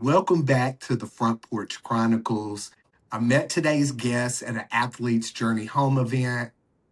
Welcome back to the Front Porch Chronicles. I met today's guest at an Athlete's Journey Home event.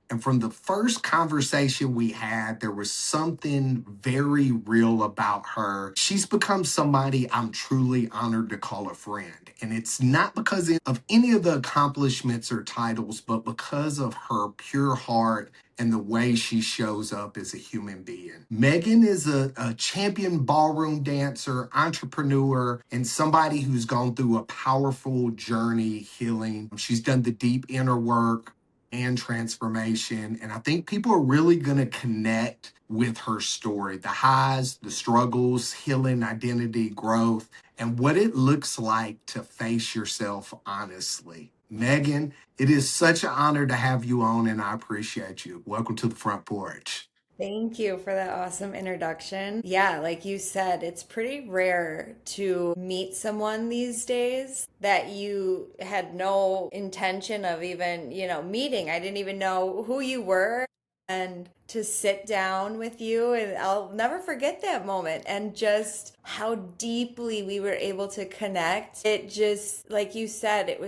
And from the first conversation we had, there was something very real about her. She's become somebody I'm truly honored to call a friend. And it's not because of any of the accomplishments or titles, but because of her pure heart and the way she shows up as a human being. Meghan is a champion ballroom dancer, entrepreneur, and somebody who's gone through a powerful journey healing. She's done the deep inner work and transformation. And I think people are really going to connect with her story, the highs, the struggles, healing, identity, growth, and what it looks like to face yourself honestly. Meghan, it is such an honor to have you on, and I appreciate you. Welcome to the Front Porch. Thank you for that awesome introduction. Yeah, like you said, it's pretty rare to meet someone these days that you had no intention of even, meeting. I didn't even know who you were. And to sit down with you, and I'll never forget that moment and just how deeply we were able to connect. It just, like you said, it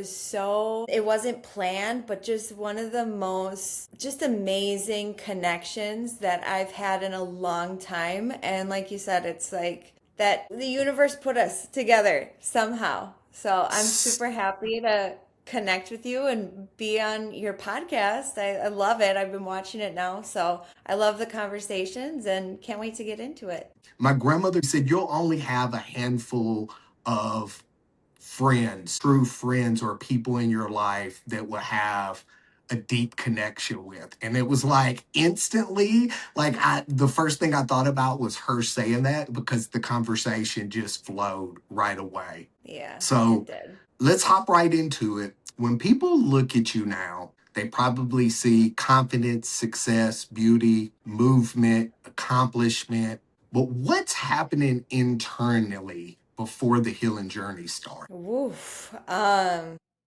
wasn't planned, but just one of the most just amazing connections that I've had in a long time. And like you said, it's like that the universe put us together somehow. So I'm super happy to connect with you and be on your podcast. I love it. I've been watching it now. So I love the conversations and can't wait to get into it. My grandmother said you'll only have a handful of friends, true friends, or people in your life that will have a deep connection with. And it was like instantly, the first thing I thought about was her saying that because the conversation just flowed right away. Yeah, it So did. let's hop right into it. When people look at you now, they probably see confidence, success, beauty, movement, accomplishment. But what's happening internally before the healing journey starts? Woof.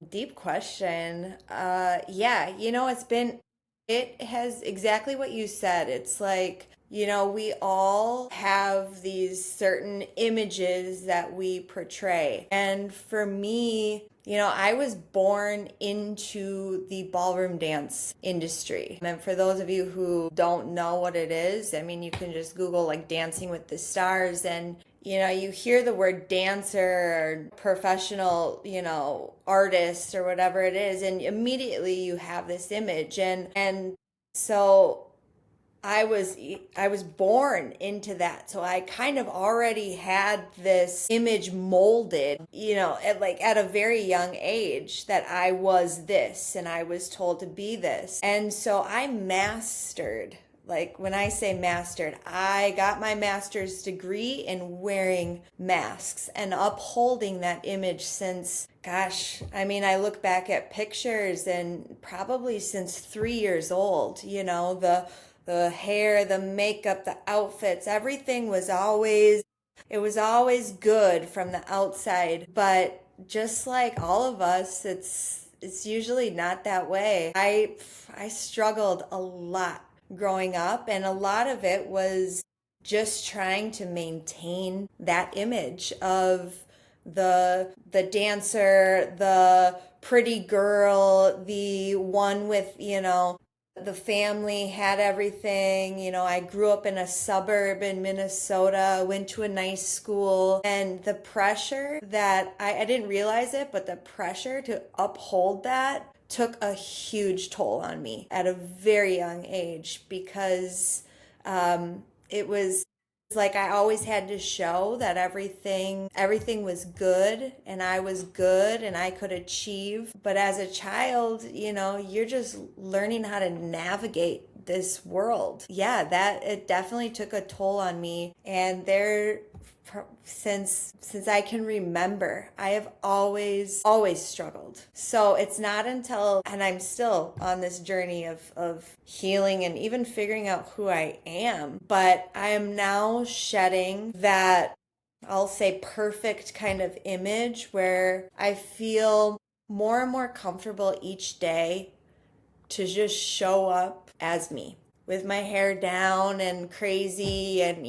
Deep question. Yeah, it has exactly what you said. It's like, we all have these certain images that we portray. And for me, I was born into the ballroom dance industry. And for those of you who don't know what it is, I mean, you can just Google like Dancing with the Stars and you hear the word dancer or professional, artist or whatever it is, and immediately you have this image. And so I was born into that. So I kind of already had this image molded, at a very young age that I was this and I was told to be this. And so I mastered, like when I say mastered, I got my master's degree in wearing masks and upholding that image since, gosh, I mean, I look back at pictures and probably since 3 years old, the hair, the makeup, the outfits, everything was always good from the outside, but just like all of us, it's usually not that way. I struggled a lot growing up, and a lot of it was just trying to maintain that image of the dancer, the pretty girl, the one with, the family had everything. I grew up in a suburb in Minnesota, went to a nice school, and the pressure that I didn't realize it, but the pressure to uphold that took a huge toll on me at a very young age because it was like I always had to show that everything was good and I was good and I could achieve. But as a child, you're just learning how to navigate this world. Yeah, that it definitely took a toll on me. And since I can remember, I have always struggled. So it's not until, and I'm still on this journey of healing and even figuring out who I am, but I am now shedding that, I'll say, perfect kind of image where I feel more and more comfortable each day to just show up as me with my hair down and crazy. And,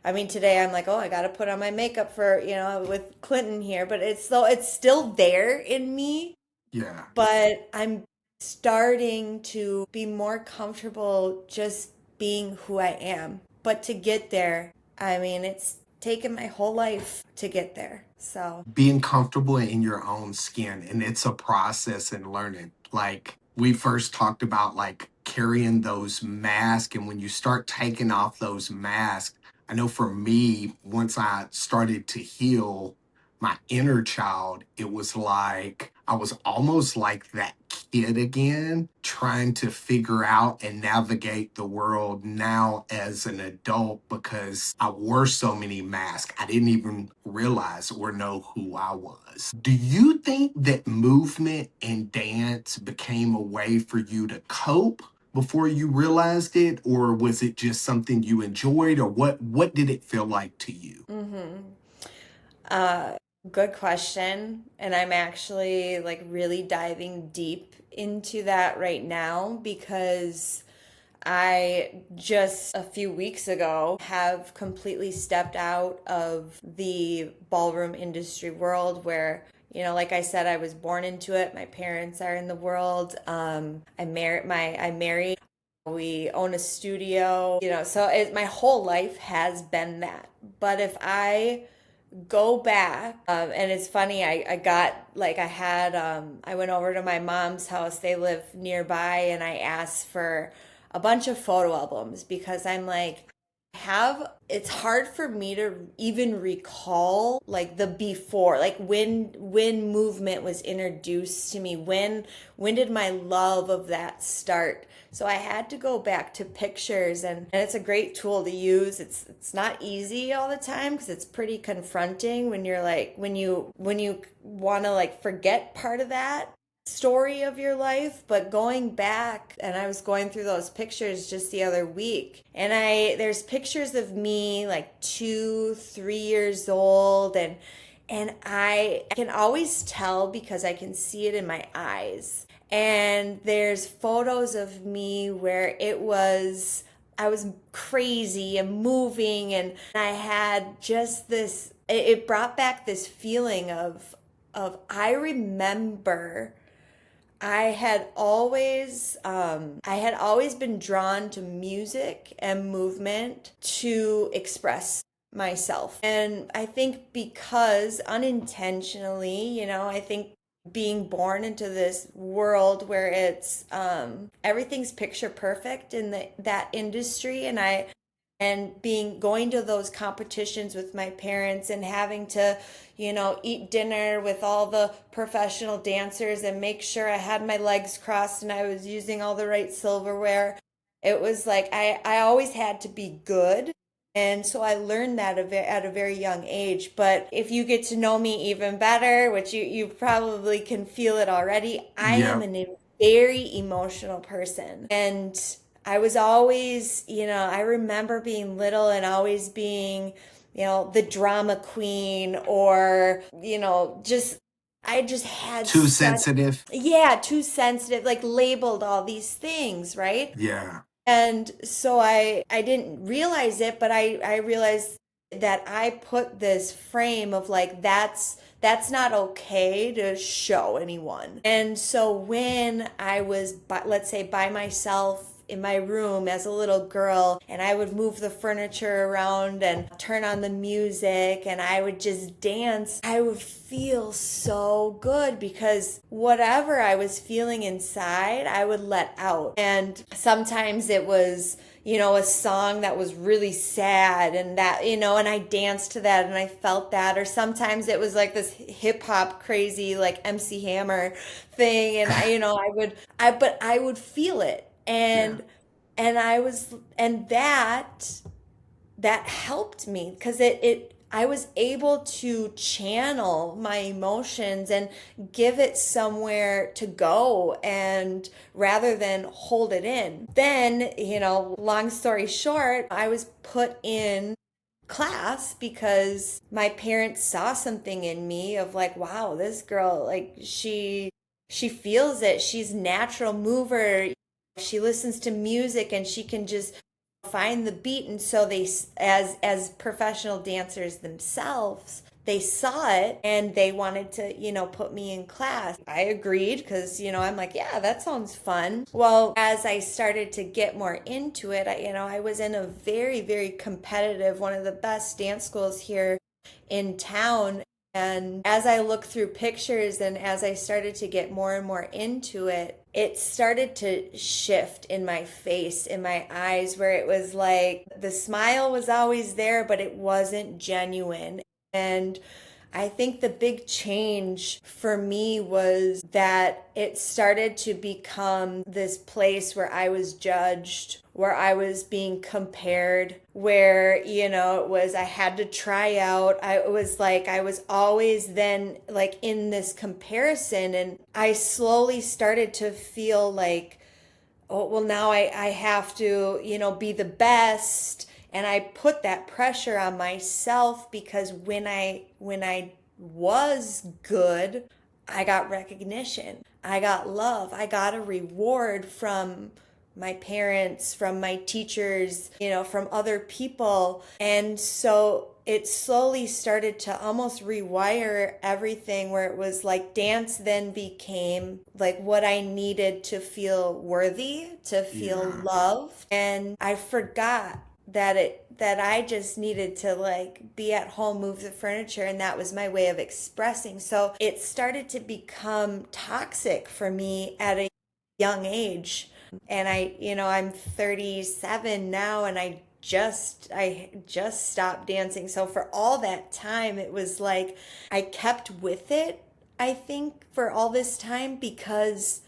I mean, today I'm like, oh, I got to put on my makeup for, with Clinton here. But it's still there in me. Yeah. But I'm starting to be more comfortable just being who I am. But to get there, I mean, it's taken my whole life to get there. So, Being comfortable in your own skin, and it's a process and learning. Like we first talked about, like carrying those masks, and when you start taking off those masks, I know for me, once I started to heal my inner child, it was like I was almost like that kid again, trying to figure out and navigate the world now as an adult because I wore so many masks. I didn't even realize or know who I was. Do you think that movement and dance became a way for you to cope before you realized it, or was it just something you enjoyed, or what did it feel like to you? mm-hmm. Uh, Good question. And I'm actually like really diving deep into that right now because I just a few weeks ago have completely stepped out of the ballroom industry world where, like I said, I was born into it. My parents are in the world. I married. We own a studio, so my whole life has been that. But if I go back, and it's funny, I got like I went over to my mom's house. They live nearby, and I asked for a bunch of photo albums because I'm like, have it's hard for me to even recall like the before, like when movement was introduced to me, when did my love of that start. So I had to go back to pictures, and it's a great tool to use. It's not easy all the time because it's pretty confronting when you're like when you want to like forget part of that story of your life. But going back, and I was going through those pictures just the other week, and there's pictures of me like 2, 3 years old, and I can always tell because I can see it in my eyes. And there's photos of me where I was crazy and moving, and I had just this, it brought back this feeling of I remember I had always been drawn to music and movement to express myself. And I think because unintentionally, I think being born into this world where it's everything's picture perfect in that industry, and being going to those competitions with my parents and having to eat dinner with all the professional dancers and make sure I had my legs crossed and I was using all the right silverware. It was like I always had to be good. And so I learned that at a very young age. But if you get to know me even better, which you probably can feel it already, I am Yeah. a very emotional person. And I was always, I remember being little and always being, the drama queen, or, I just had Too such, sensitive? yeah, too sensitive, like labeled all these things, right? Yeah. And so I didn't realize it, but I realized that I put this frame of like that's not okay to show anyone. And so when I was let's say by myself in my room as a little girl, and I would move the furniture around and turn on the music and I would just dance, I would feel so good because whatever I was feeling inside, I would let out. And sometimes it was a song that was really sad, and that, and I danced to that and I felt that. Or sometimes it was like this hip hop crazy, like MC Hammer thing. And but I would feel it. Yeah. And I was, and that helped me because I was able to channel my emotions and give it somewhere to go, and rather than hold it in. Then, long story short, I was put in class because my parents saw something in me of like, wow, this girl, like she feels it. She's a natural mover. she listens to music and she can just find the beat. And so they, as professional dancers themselves, they saw it and they wanted to, put me in class. I agreed because, I'm like, yeah, that sounds fun. Well, as I started to get more into it, I was in a very, very competitive, one of the best dance schools here in town. And as I looked through pictures and as I started to get more and more into it, it started to shift in my face, in my eyes, where it was like the smile was always there, but it wasn't genuine. And I think the big change for me was that it started to become this place where I was judged, where I was being compared, where, it was, I had to try out. It was like I was always then like in this comparison. And I slowly started to feel like, oh, well, now I have to, be the best. And I put that pressure on myself because when I was good, I got recognition. I got love. I got a reward from my parents, from my teachers, from other people. And so it slowly started to almost rewire everything, where it was like dance then became like what I needed to feel worthy, to feel Yeah. love. And I forgot that I just needed to like be at home, move the furniture, and that was my way of expressing. So it started to become toxic for me at a young age. And I'm 37 now, and I just stopped dancing. So for all that time, it was like I kept with it, I think, for all this time, because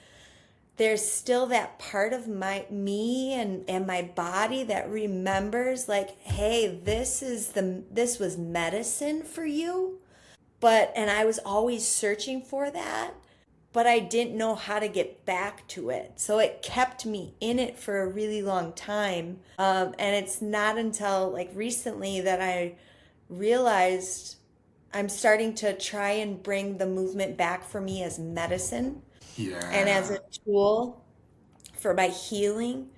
there's still that part of me and my body that remembers like, hey, this was medicine for you. And I was always searching for that, but I didn't know how to get back to it. So it kept me in it for a really long time. And it's not until like recently that I realized I'm starting to try and bring the movement back for me as medicine and as Yeah. a tool for my healing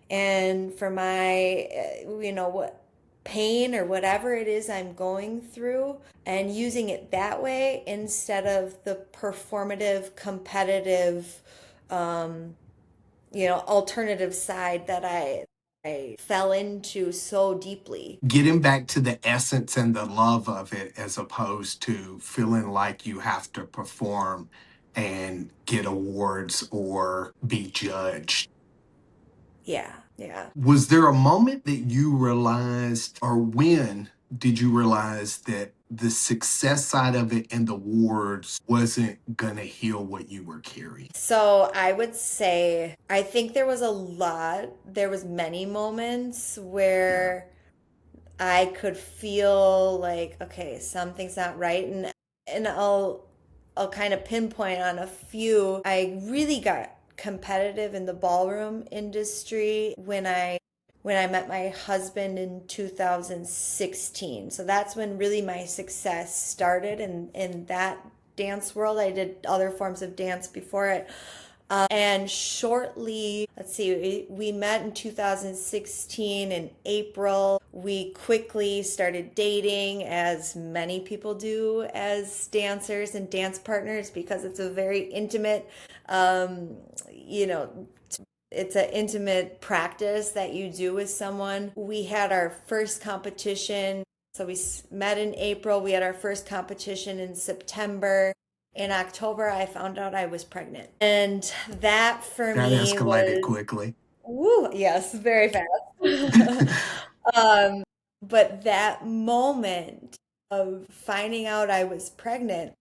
and for my, what pain or whatever it is I'm going through, and using it that way instead of the performative, competitive, alternative side that I fell into so deeply. Getting back to the essence and the love of it, as opposed to feeling like you have to perform and get awards or be judged. Yeah, yeah. Was there a moment that you realized, or when did you realize that the success side of it and the awards wasn't going to heal what you were carrying? So I would say I think there was many moments Yeah. where I could feel like, okay, something's not right. And I'll kind of pinpoint on a few. I really got competitive in the ballroom industry when I met my husband in 2016. So that's when really my success started in that dance world. I did other forms of dance before it. And shortly, let's see, we met in 2016 in April. We quickly started dating, as many people do as dancers and dance partners, because it's a very intimate, um, you know, it's an intimate practice that you do with someone. We had our first competition. So we met in April. We had our first competition in September. In October, I found out I was pregnant. And that for That me escalated was, quickly. woo, yes, very fast. um, but that moment of finding out I was pregnant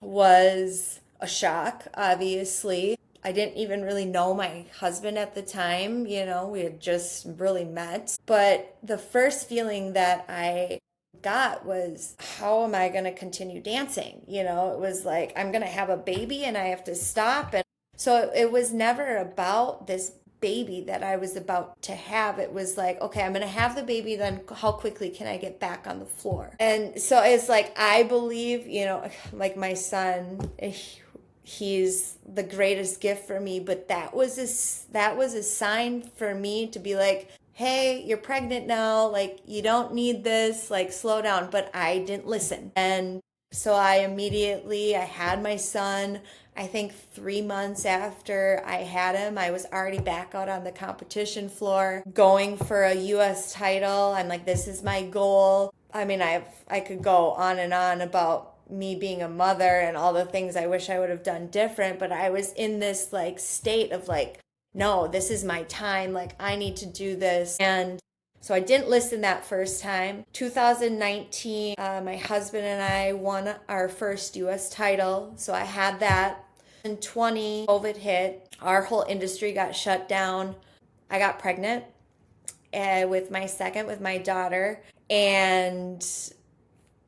was a shock, obviously. I didn't even really know my husband at the time, we had just really met. But the first feeling that I got was, how am I going to continue dancing? It was like, I'm going to have a baby and I have to stop. And so it was never about this baby that I was about to have. It was like, okay, I'm going to have the baby, then how quickly can I get back on the floor? And so it's like, I believe, like my son, he's the greatest gift for me, but that was a sign for me to be like, hey, you're pregnant now, like you don't need this, like slow down. But I didn't listen. And so I had my son. I think 3 months after I had him, I was already back out on the competition floor going for a US title. I'm like, this is my goal. I mean, I could go on and on about me being a mother and all the things I wish I would have done different, but I was in this like state of like, no, this is my time. Like, I need to do this. And so I didn't listen that first time. 2019, my husband and I won our first US title. So I had that. In 20, COVID hit. Our whole industry got shut down. I got pregnant with with my daughter. And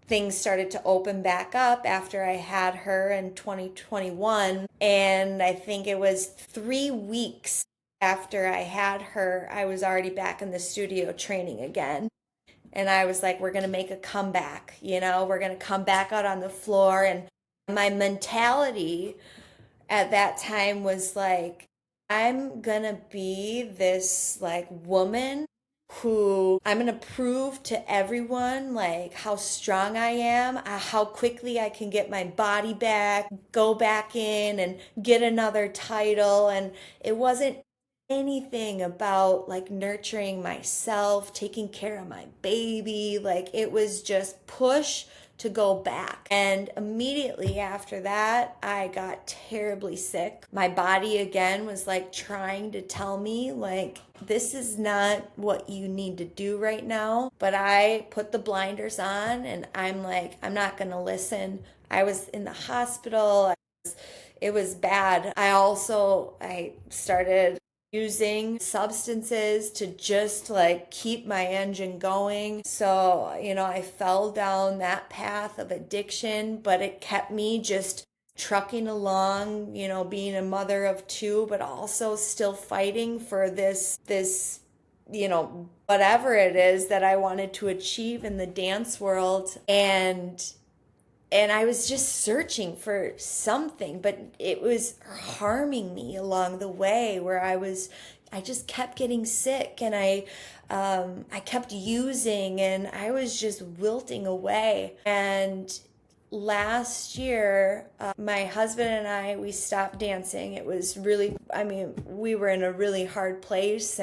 things started to open back up after I had her in 2021. And I think it was 3 weeks after I had her, I was already back in the studio training again. And I was like, we're going to make a comeback, we're going to come back out on the floor. And my mentality at that time was like, I'm going to be this like woman who I'm going to prove to everyone like how strong I am, how quickly I can get my body back, go back in and get another title. And it wasn't anything about like nurturing myself, taking care of my baby. Like it was just push to go back. And immediately after that, I got terribly sick. My body again was like trying to tell me, like, this is not what you need to do right now. But I put the blinders on and I'm like, I'm not going to listen. I was in the hospital. It was bad. I started using substances to just like keep my engine going. So, I fell down that path of addiction, but it kept me just trucking along, being a mother of two, but also still fighting for this, whatever it is that I wanted to achieve in the dance world. And I was just searching for something, but it was harming me along the way where I just kept getting sick and I kept using and I was just wilting away. And last year, my husband and we stopped dancing. It was really, I mean, we were in a really hard place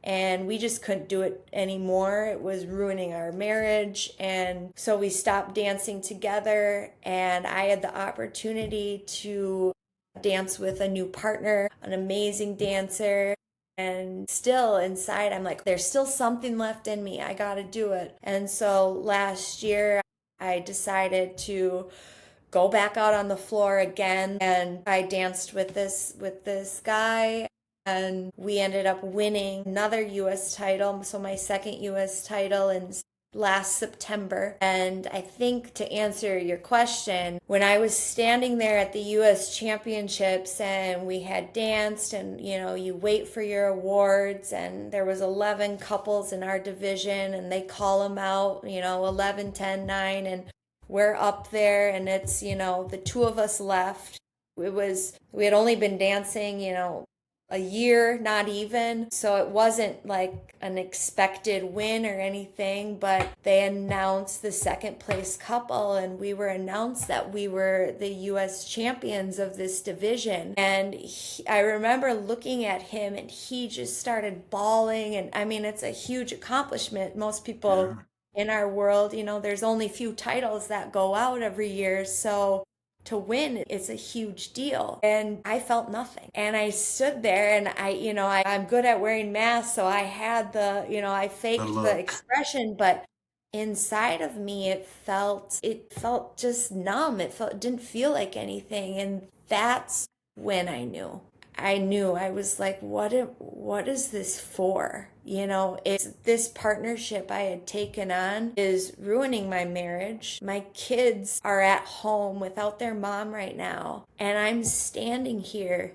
and we just couldn't do it anymore. It was ruining our marriage. And so we stopped dancing together. And I had the opportunity to dance with a new partner, an amazing dancer. And still inside, I'm like, there's still something left in me. I got to do it. And so last year, I decided to go back out on the floor again. And I danced with this guy. And we ended up winning another US title, so my second US title in last September. And I think to answer your question, when I was standing there at the US Championships and we had danced and you wait for your awards and there was 11 couples in our division and they call them out, 11, 10, 9 and we're up there and it's, the two of us left. We had only been dancing, a year, not even. So it wasn't like an expected win or anything, but they announced the second place couple and we were announced that we were the US champions of this division. And I remember looking at him and he just started bawling. And I mean, it's a huge accomplishment. Most people in our world, there's only few titles that go out every year. So to win, it's a huge deal. And I felt nothing. And I stood there and I'm good at wearing masks. So I had I faked the expression, but inside of me, it felt just numb. It didn't feel like anything. And that's when I was like, what is this for? It's this partnership I had taken on is ruining my marriage. My kids are at home without their mom right now. And I'm standing here,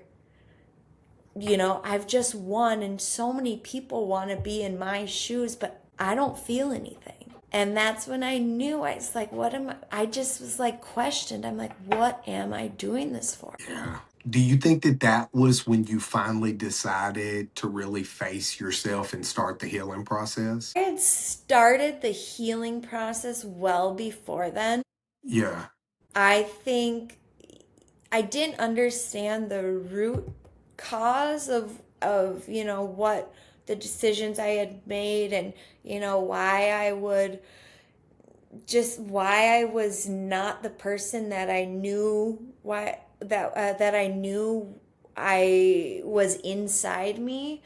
I've just won and so many people want to be in my shoes, but I don't feel anything. And that's when I knew. I was like, what am I just was like questioned. I'm like, what am I doing this for? Yeah. Do you think that that was when you finally decided to really face yourself and start the healing process? I had started the healing process well before then. Yeah. I think I didn't understand the root cause of what the decisions I had made, and why I was not the person that I knew that I knew I was inside me.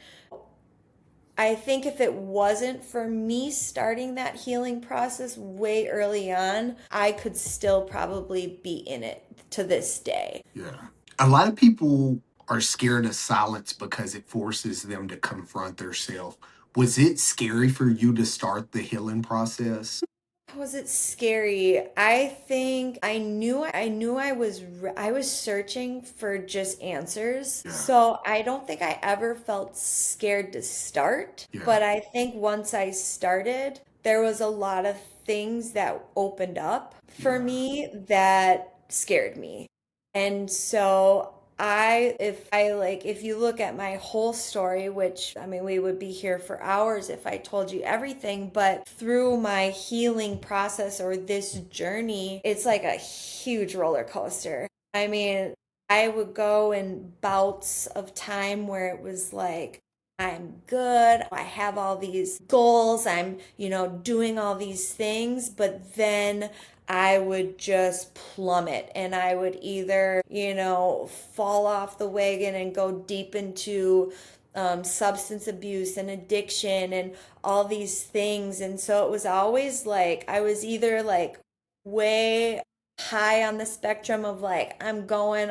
I think if it wasn't for me starting that healing process way early on, I could still probably be in it to this day. Yeah. A lot of people are scared of silence because it forces them to confront themselves. Was it scary for you to start the healing process? Was it scary? I think I was searching for just answers. Yeah. So I don't think I ever felt scared to start, Yeah. but I think once I started, there was a lot of things that opened up for Yeah. me that scared me. And so if you look at my whole story, which I mean, we would be here for hours if I told you everything, but through my healing process or this journey, it's like a huge roller coaster. I mean, I would go in bouts of time where it was like, I'm good. I have all these goals. I'm, doing all these things, but then I would just plummet and I would either, fall off the wagon and go deep into substance abuse and addiction and all these things. And so it was always like I was either like way high on the spectrum of like, I'm doing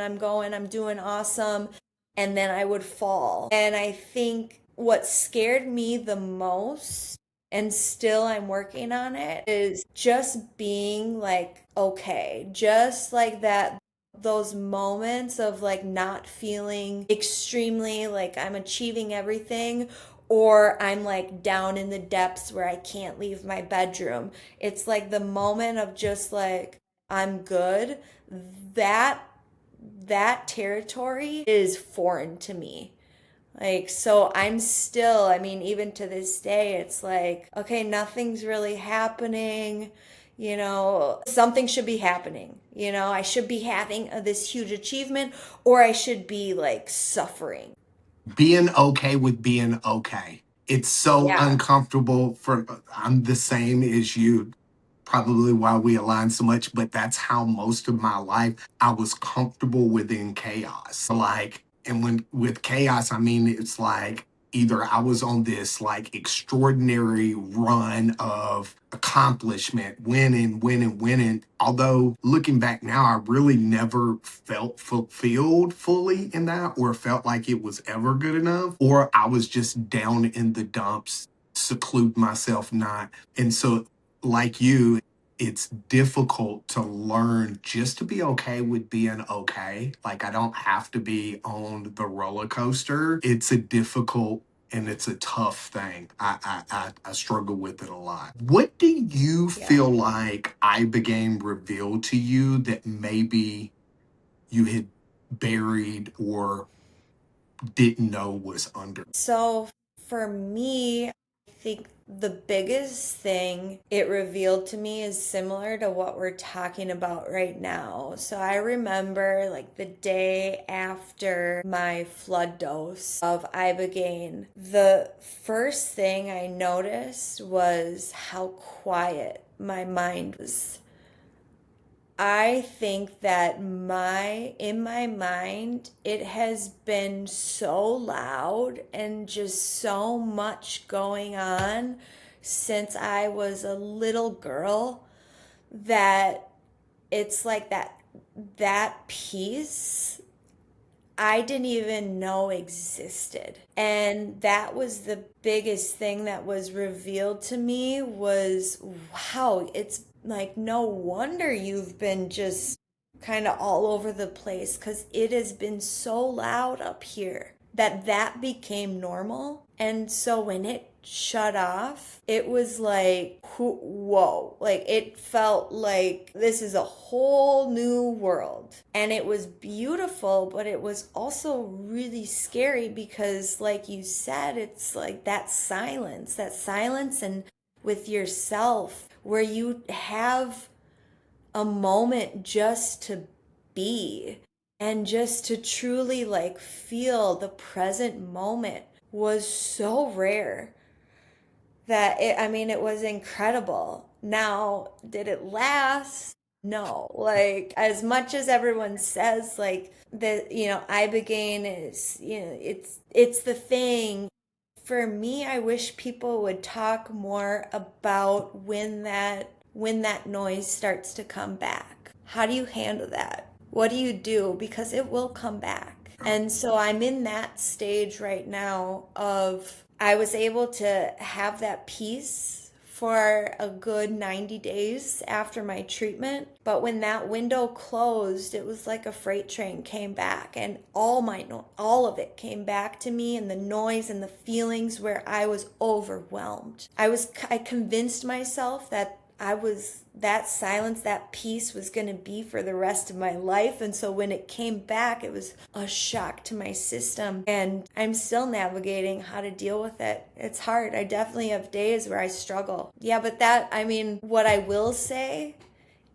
awesome. And then I would fall. And I think what scared me the most, and still I'm working on it, is just being like okay, just like that, those moments of like not feeling extremely like I'm achieving everything, or I'm like down in the depths where I can't leave my bedroom. It's like the moment of just like I'm good. That that territory is foreign to me. Like, so I'm still, I mean, even to this day, it's like, okay, nothing's really happening. Something should be happening. I should be having this huge achievement, or I should be like suffering. Being okay with being okay. It's so Yeah. uncomfortable for I'm the same as you, probably why we align so much, but that's how most of my life I was comfortable within chaos. Like, and when with chaos, I mean, it's like either I was on this like extraordinary run of accomplishment, winning, winning, winning. Although looking back now, I really never felt fulfilled fully in that or felt like it was ever good enough, or I was just down in the dumps, seclude myself, not. And so like you, it's difficult to learn just to be okay with being okay. Like, I don't have to be on the roller coaster. It's a difficult and it's a tough thing. I struggle with it a lot. What do you Yeah. feel like Ibogaine revealed to you that maybe you had buried or didn't know was under? So for me, I think the biggest thing it revealed to me is similar to what we're talking about right now. So I remember like the day after my flood dose of Ibogaine, the first thing I noticed was how quiet my mind was. I think that in my mind it has been so loud and just so much going on since I was a little girl that it's like that piece I didn't even know existed. And that was the biggest thing that was revealed to me was wow, it's like no wonder you've been just kind of all over the place cuz it has been so loud up here that became normal. And so when it shut off, it was like, whoa, like it felt like this is a whole new world. And it was beautiful, but it was also really scary because, like you said, it's like that silence and with yourself where you have a moment just to be and just to truly like feel the present moment was so rare that I mean, it was incredible. Now, did it last? No. Like, as much as everyone says, like, Ibogaine is, it's the thing. For me, I wish people would talk more about when that noise starts to come back. How do you handle that? What do you do? Because it will come back. And so I'm in that stage right now of I was able to have that peace for a good 90 days after my treatment. But when that window closed, it was like a freight train came back and all of it came back to me, and the noise and the feelings where I was overwhelmed. I convinced myself that that silence, that peace was going to be for the rest of my life. And so when it came back, it was a shock to my system. And I'm still navigating how to deal with it. It's hard. I definitely have days where I struggle. Yeah, but what I will say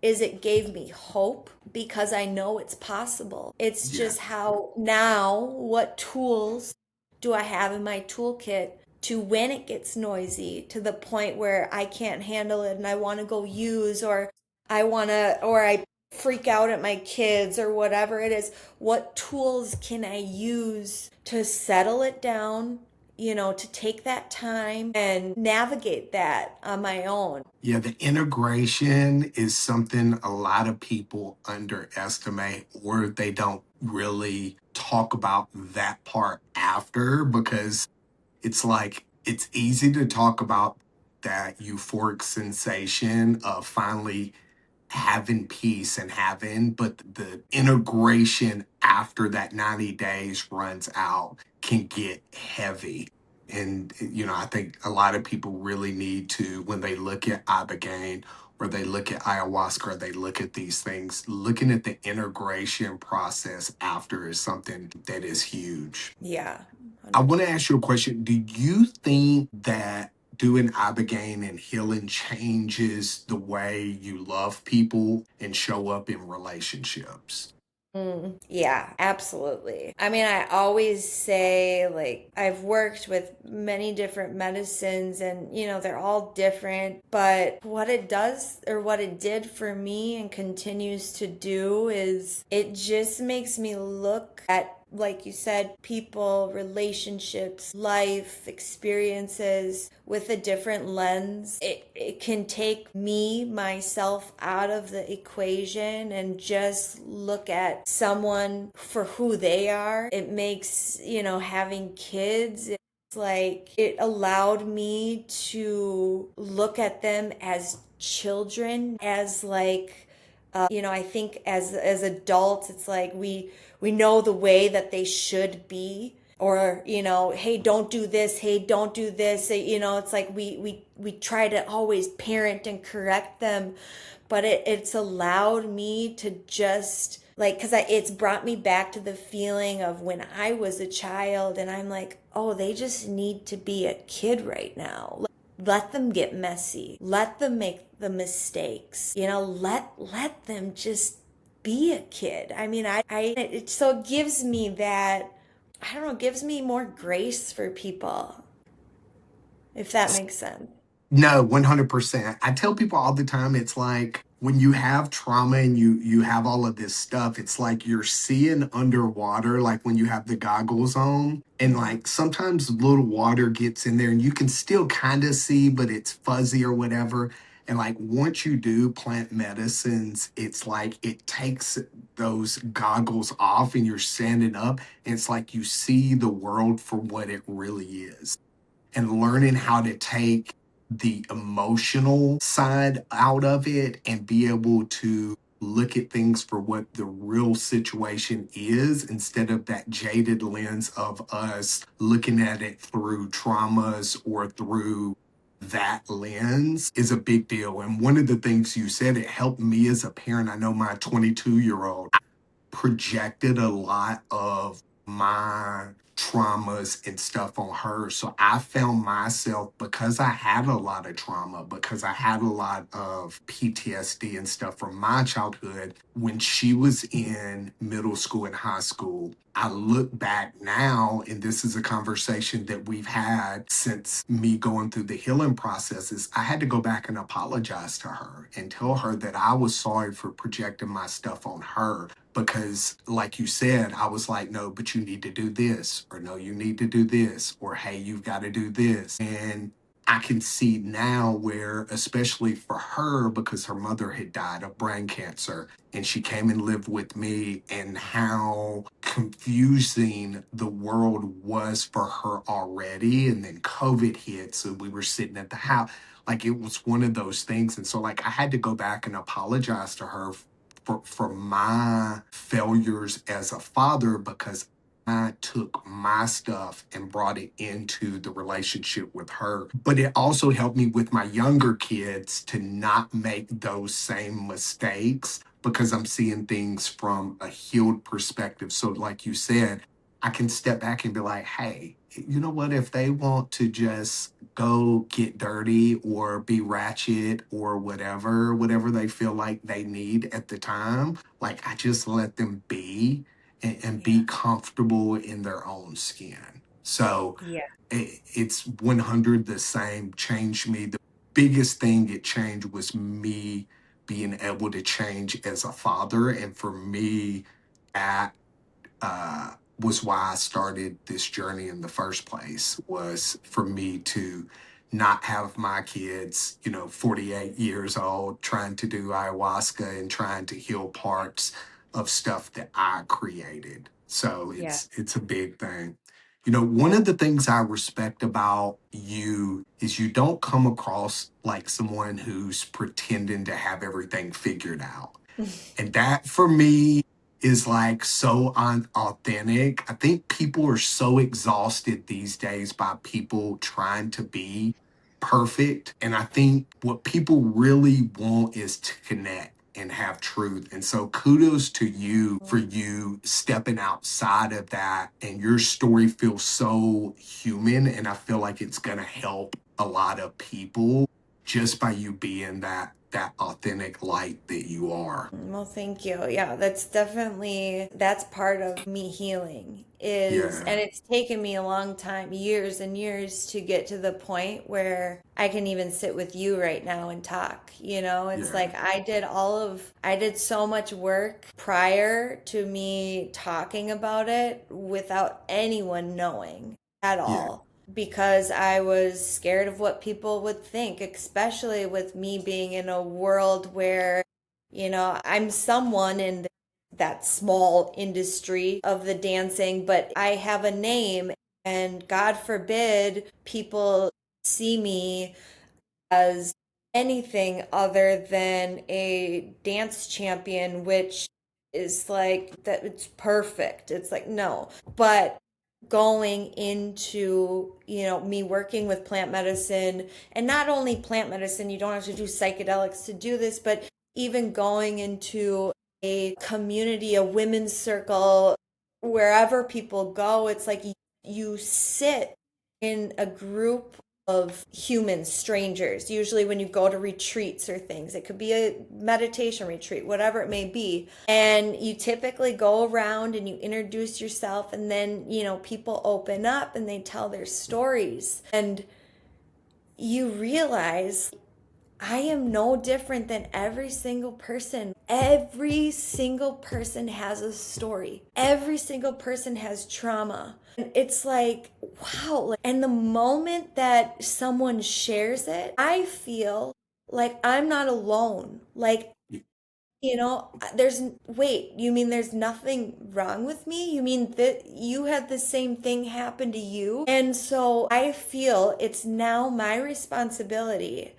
is it gave me hope because I know it's possible. It's Yeah. just how now, what tools do I have in my toolkit to when it gets noisy to the point where I can't handle it and I want to go use or I freak out at my kids or whatever it is. What tools can I use to settle it down, to take that time and navigate that on my own? Yeah, the integration is something a lot of people underestimate, or they don't really talk about that part after, because it's like it's easy to talk about that euphoric sensation of finally having peace and but the integration after that 90 days runs out can get heavy. And, I think a lot of people really need to, when they look at Ibogaine or they look at ayahuasca or they look at these things, looking at the integration process after is something that is huge. Yeah, I want to 100%. ask you a question. Do you think that doing Ibogaine and healing changes the way you love people and show up in relationships? Yeah, absolutely. I mean, I always say, like, I've worked with many different medicines and, they're all different. But what it does or what it did for me and continues to do is it just makes me look at, like you said, people, relationships, life, experiences with a different lens. It can take me, myself, out of the equation and just look at someone for who they are. It makes, having kids, it's like it allowed me to look at them as children, as like I think as adults, it's like we know the way that they should be, or hey, don't do this, hey, don't do this. It's like we try to always parent and correct them, but it's allowed me to just like because it's brought me back to the feeling of when I was a child, and I'm like, oh, they just need to be a kid right now. Let them get messy. Let them make the mistakes. Let them just be a kid. I mean, so it gives me that, I don't know, it gives me more grace for people, if that makes sense. No, 100%. I tell people all the time, it's like when you have trauma and you have all of this stuff, it's like you're seeing underwater, like when you have the goggles on, and Mm. like sometimes little water gets in there and you can still kind of see, but it's fuzzy or whatever. And like once you do plant medicines, it's like it takes those goggles off and you're standing up, and it's like you see the world for what it really is, and learning how to take the emotional side out of it and be able to look at things for what the real situation is instead of that jaded lens of us looking at it through traumas or through that lens is a big deal. And one of the things you said, it helped me as a parent. I know my 22-year-old projected a lot of my traumas and stuff on her. So I found myself, because I had a lot of trauma, because I had a lot of PTSD and stuff from my childhood, when she was in middle school and high school, I look back now, and this is a conversation that we've had since me going through the healing processes. I had to go back and apologize to her and tell her that I was sorry for projecting my stuff on her because, like you said, I was like, no, but you need to do this, or no, you need to do this, or hey, you've got to do this. And I can see now where, especially for her, because her mother had died of brain cancer and she came and lived with me, and how confusing the world was for her already. And then COVID hit. So we were sitting at the house. Like it was one of those things. And so, like, I had to go back and apologize to her for my failures as a father because I took my stuff and brought it into the relationship with her. But it also helped me with my younger kids to not make those same mistakes because I'm seeing things from a healed perspective. So, like you said, I can step back and be like, hey, you know what? If they want to just go get dirty or be ratchet or whatever they feel like they need at the time, like I just let them be and Yeah. be comfortable in their own skin. So Yeah. it's 100 the same, changed me. The biggest thing it changed was me being able to change as a father. And for me, that was why I started this journey in the first place, was for me to not have my kids, 48 years old, trying to do ayahuasca and trying to heal parts of stuff that I created. So Yeah. it's a big thing. One Yeah. of the things I respect about you is you don't come across like someone who's pretending to have everything figured out. And that for me is like so unauthentic. I think people are so exhausted these days by people trying to be perfect. And I think what people really want is to connect and have truth. And so kudos to you for you stepping outside of that. And your story feels so human. And I feel like it's going to help a lot of people just by you being that authentic light that you are. Well, thank you. Yeah, that's part of me healing is, Yeah, and it's taken me a long time, years and years to get to the point where I can even sit with you right now and talk. It's yeah, like I did so much work prior to me talking about it without anyone knowing at yeah, all because I was scared of what people would think, especially with me being in a world where I'm someone in that small industry of the dancing, but I have a name, and God forbid people see me as anything other than a dance champion, which is like that it's perfect. It's like, no. But going into, me working with plant medicine, and not only plant medicine, you don't have to do psychedelics to do this, but even going into a community, a women's circle, wherever people go, it's like you sit in a group of humans, strangers. Usually, when you go to retreats or things, it could be a meditation retreat, whatever it may be. And you typically go around and you introduce yourself, and then, people open up and they tell their stories. And you realize I am no different than every single person. Every single person has a story. Every single person has trauma. And it's like, wow. And the moment that someone shares it, I feel like I'm not alone. Like, wait, you mean there's nothing wrong with me? You mean that you had the same thing happen to you? And so I feel it's now my responsibility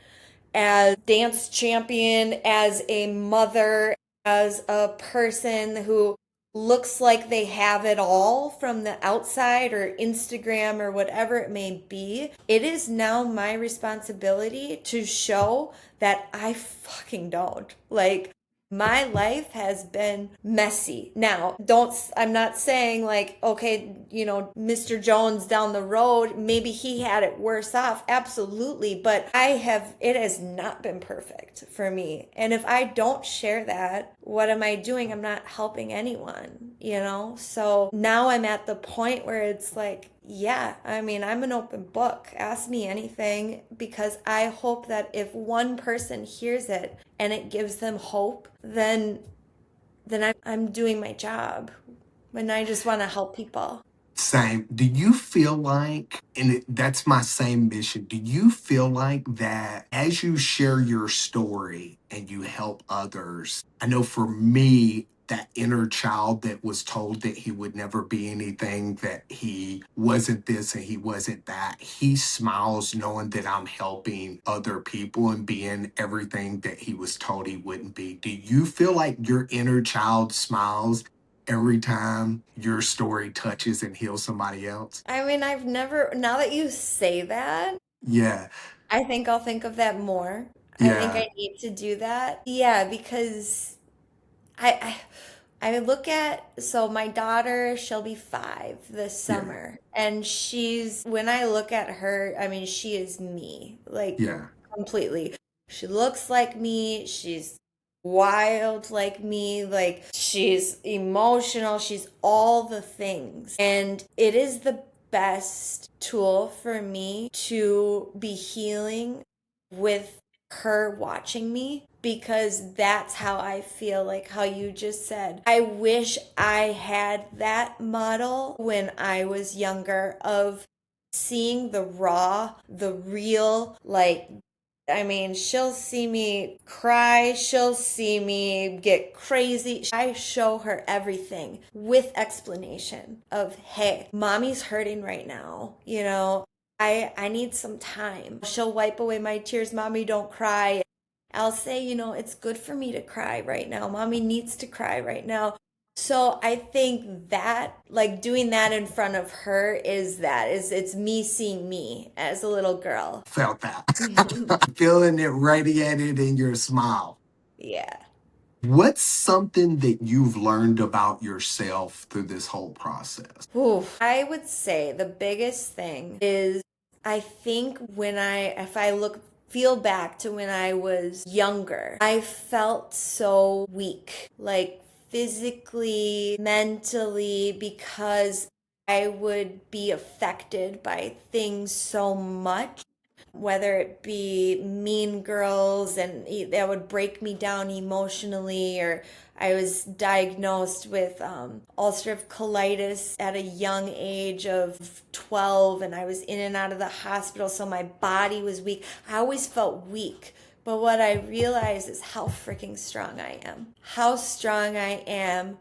as dance champion, as a mother, as a person who looks like they have it all from the outside or Instagram or whatever it may be. It is now my responsibility to show that I fucking don't. Like, my life has been messy. Now, I'm not saying like, okay, Mr. Jones down the road, maybe he had it worse off. Absolutely. But it has not been perfect for me. And if I don't share that, what am I doing? I'm not helping anyone. So now I'm at the point where it's like, yeah, I mean, I'm an open book. Ask me anything because I hope that if one person hears it and it gives them hope, then I'm doing my job. And I just want to help people. Same. Do you feel like, and that's my same mission, do you feel like that as you share your story and you help others? I know for me, that inner child that was told that he would never be anything, that he wasn't this and he wasn't that, he smiles knowing that I'm helping other people and being everything that he was told he wouldn't be. Do you feel like your inner child smiles every time your story touches and heals somebody else? I mean, now that you say that, Yeah, I think I'll think of that more. I think yeah, I need to do that. Yeah, because I I look at, so my daughter, she'll be 5 this yeah, summer, and when I look at her, I mean, she is me, like yeah. completely. She looks like me, she's wild like me, like she's emotional, she's all the things. And it is the best tool for me to be healing with her watching me because that's how I feel, like how you just said. I wish I had that model when I was younger of seeing the raw, the real, like, I mean, she'll see me cry, she'll see me get crazy. I show her everything with explanation of, hey, mommy's hurting right now. I need some time. She'll wipe away my tears. Mommy, don't cry. I'll say, it's good for me to cry right now. Mommy needs to cry right now. So I think that, like, doing that in front of her it's me seeing me as a little girl. Felt that. Feeling it radiated in your smile. Yeah. What's something that you've learned about yourself through this whole process? Oof. I would say the biggest thing is, I think if I feel back to when I was younger, I felt so weak, like physically, mentally, because I would be affected by things so much, whether it be mean girls and that would break me down emotionally, or I was diagnosed with ulcerative colitis at a young age of 12, and I was in and out of the hospital, so my body was weak. I always felt weak. But what I realized is how freaking strong I am. How strong I am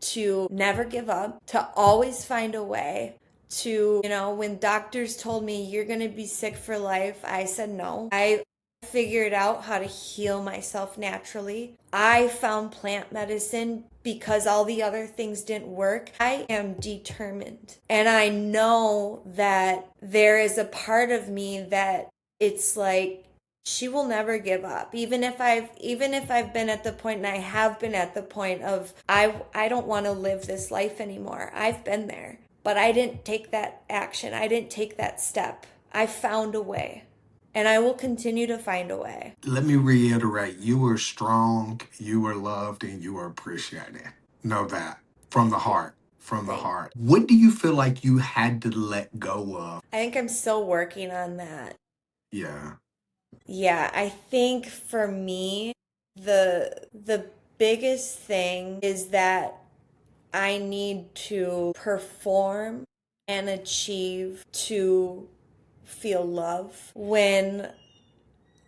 to never give up, to always find a way, to, when doctors told me you're going to be sick for life, I said no. I figured out how to heal myself naturally. I found plant medicine because all the other things didn't work. I am determined. And I know that there is a part of me that it's like, she will never give up, even if I've been at the point, and I have been at the point of, I don't want to live this life anymore. I've been there, but I didn't take that action. I didn't take that step. I found a way, and I will continue to find a way. Let me reiterate, you are strong, you are loved, and you are appreciated. Know that from the heart. From the Thank heart. What do you feel like you had to let go of? I think I'm still working on that. Yeah. Yeah, I think for me, the biggest thing is that I need to perform and achieve to feel love when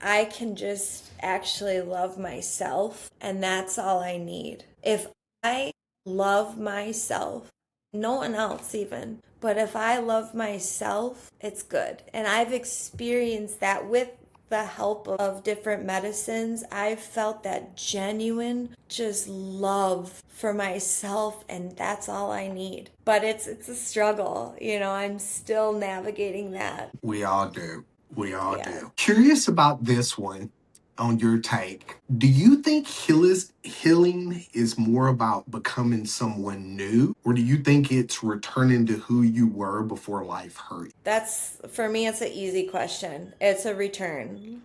I can just actually love myself, and that's all I need. If I love myself, no one else even, but if I love myself, it's good. And I've experienced that with the help of different medicines, I've felt that genuine just love for myself, and that's all I need. But it's a struggle, I'm still navigating that. We all do. We all Yeah. do. Curious about this one on your take. Do you think healing is more about becoming someone new, or do you think it's returning to who you were before life hurt That's for me, it's an easy question. It's a return. you?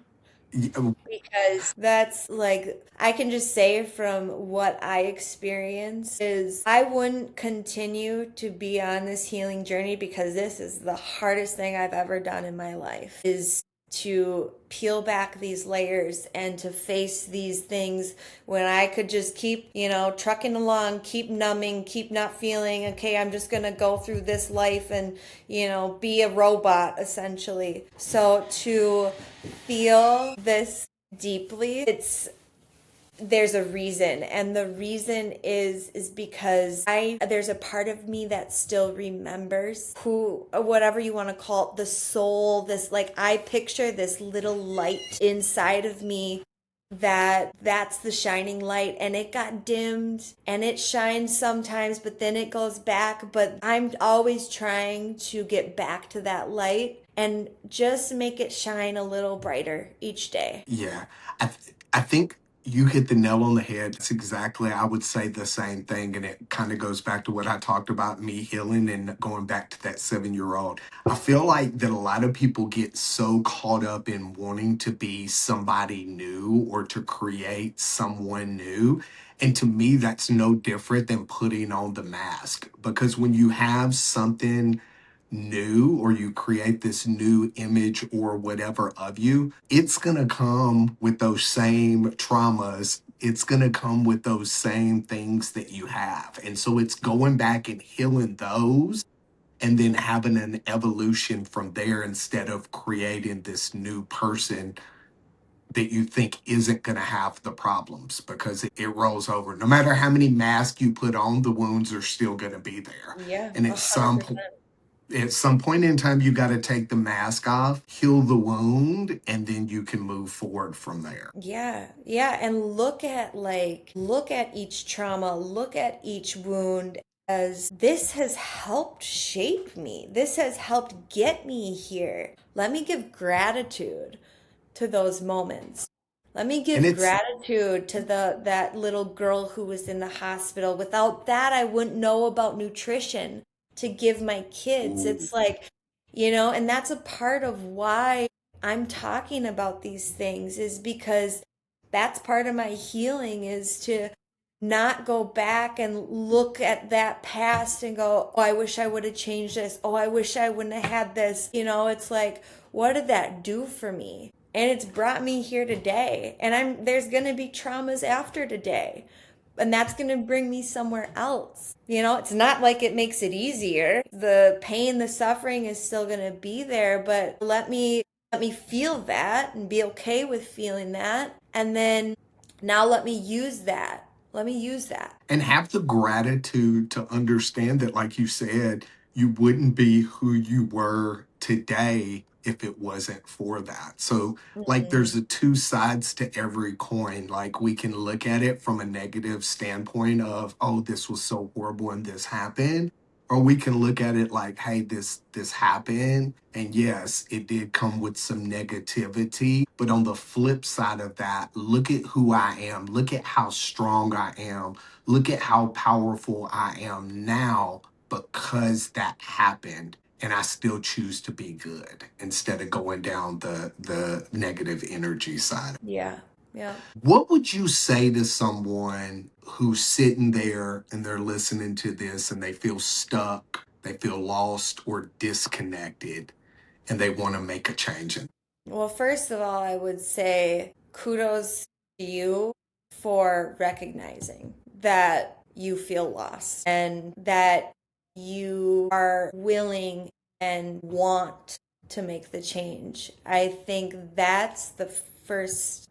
Because that's like, I can just say from what I experienced is I wouldn't continue to be on this healing journey because this is the hardest thing I've ever done in my life is to peel back these layers and to face these things when I could just keep, trucking along, keep numbing, keep not feeling, okay, I'm just gonna go through this life and, be a robot essentially. So to feel this deeply, there's a reason, and the reason is because I there's a part of me that still remembers who, whatever you want to call it, the soul, this, like, I picture this little light inside of me, that's the shining light, and it got dimmed and it shines sometimes but then it goes back, but I'm always trying to get back to that light and just make it shine a little brighter each day. Yeah, I think you hit the nail on the head. It's exactly, I would say the same thing. And it kind of goes back to what I talked about me healing and going back to that 7 year old. I feel like that a lot of people get so caught up in wanting to be somebody new or to create someone new. And to me, that's no different than putting on the mask, because when you have something new or you create this new image or whatever of you, it's going to come with those same traumas. It's going to come with those same things that you have. And so it's going back and healing those and then having an evolution from there instead of creating this new person that you think isn't going to have the problems, because it rolls over. No matter how many masks you put on, the wounds are still going to be there. Yeah, And a hundred percent. at some point in time, you got to take the mask off, heal the wound, and then you can move forward from there. Yeah, yeah, and look at each trauma, look at each wound as this has helped shape me. This has helped get me here. Let me give gratitude to those moments. Let me And give it's, gratitude to the that little girl who was in the hospital. Without that, I wouldn't know about nutrition to give my kids. ooh, It's like, and that's a part of why I'm talking about these things, is because that's part of my healing, is to not go back and look at that past and go, oh, I wish I would have changed this. Oh, I wish I wouldn't have had this. It's like, what did that do for me? And it's brought me here today. And there's going to be traumas after today. And that's going to bring me somewhere else. It's not like it makes it easier. The pain, the suffering is still going to be there, but let me feel that and be okay with feeling that. And then now let me use that. Let me use that. and have the gratitude to understand that, like you said, you wouldn't be who you were today if it wasn't for that. So, like, Mhm. there's a two sides to every coin. Like, we can look at it from a negative standpoint of, oh, this was so horrible and this happened. Or we can look at it like, hey, this happened. And yes, it did come with some negativity. But on the flip side of that, look at who I am. Look at how strong I am. Look at how powerful I am now because that happened. And I still choose to be good instead of going down the negative energy side. Yeah. Yeah. What would you say to someone who's sitting there and they're listening to this and they feel stuck, they feel lost or disconnected, and they want to make a change? Well, first of all, I would say kudos to you for recognizing that you feel lost and that you are willing and want to make the change. I think that's the first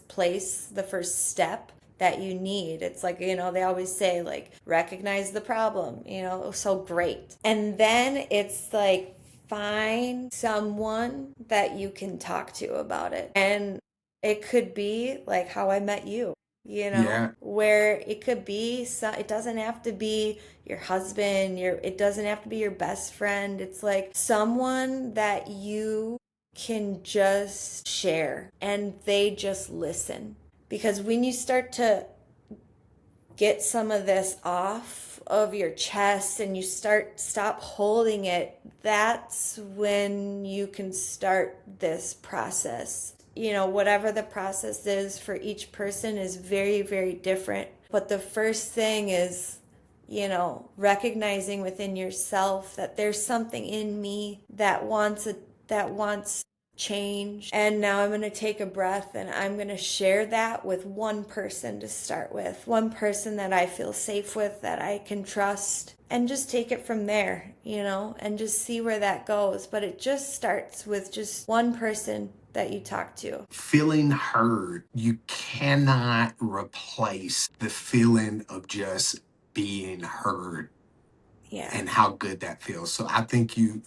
place, the first step that you need. It's like, they always say, like, recognize the problem, so great. And then it's like find someone that you can talk to about it. And it could be like how I met you, Yeah. where it could be it doesn't have to be your husband, it doesn't have to be your best friend. It's like someone that you can just share and they just listen. Because when you start to get some of this off of your chest and you stop holding it, that's when you can start this process. Whatever the process is for each person is very, very different. But the first thing is, recognizing within yourself that there's something in me that wants change. And now I'm going to take a breath and I'm going to share that with one person to start with, one person that I feel safe with, that I can trust, and just take it from there, and just see where that goes. But it just starts with just one person that you talk to. Feeling heard, you cannot replace the feeling of just being heard Yeah. and how good that feels. So I think you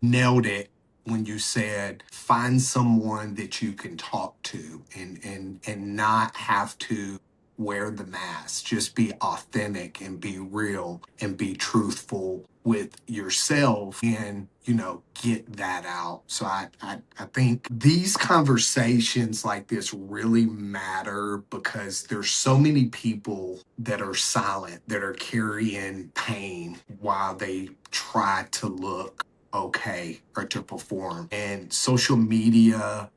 nailed it when you said find someone that you can talk to and not have to wear the mask. Just be authentic and be real and be truthful with yourself and get that out. So I think these conversations like this really matter because there's so many people that are silent, that are carrying pain while they try to look okay or to perform. And social media,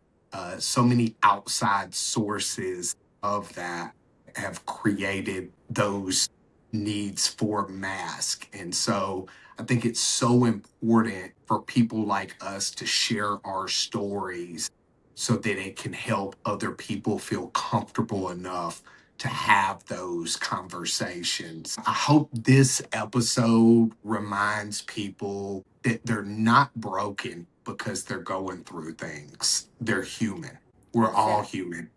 so many outside sources of that have created those needs for mask. And so I think it's so important for people like us to share our stories so that it can help other people feel comfortable enough to have those conversations. I hope this episode reminds people that they're not broken because they're going through things. They're human. We're all Exactly. human.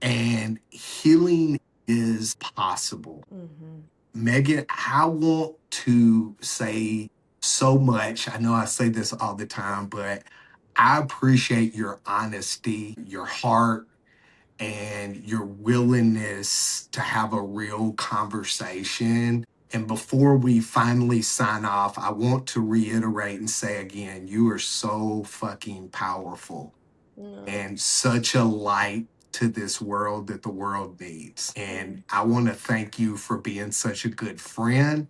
And healing is possible. Mm-hmm. Megan, I want to say so much. I know I say this all the time, but I appreciate your honesty, your heart, and your willingness to have a real conversation. And before we finally sign off, I want to reiterate and say again, you are so fucking powerful No. and such a light to this world that the world needs. And I want to thank you for being such a good friend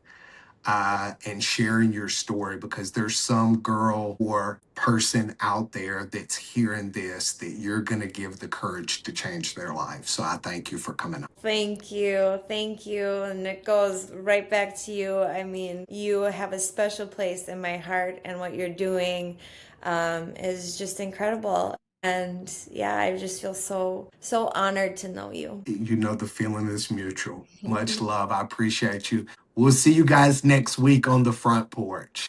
and sharing your story because there's some girl or person out there that's hearing this that you're going to give the courage to change their life. So I thank you for coming on. Thank you. Thank you. And it goes right back to you. I mean, you have a special place in my heart, and what you're doing is just incredible. And yeah, I just feel so, so honored to know you. You know, the feeling is mutual. Much love. I appreciate you. We'll see you guys next week on the front porch.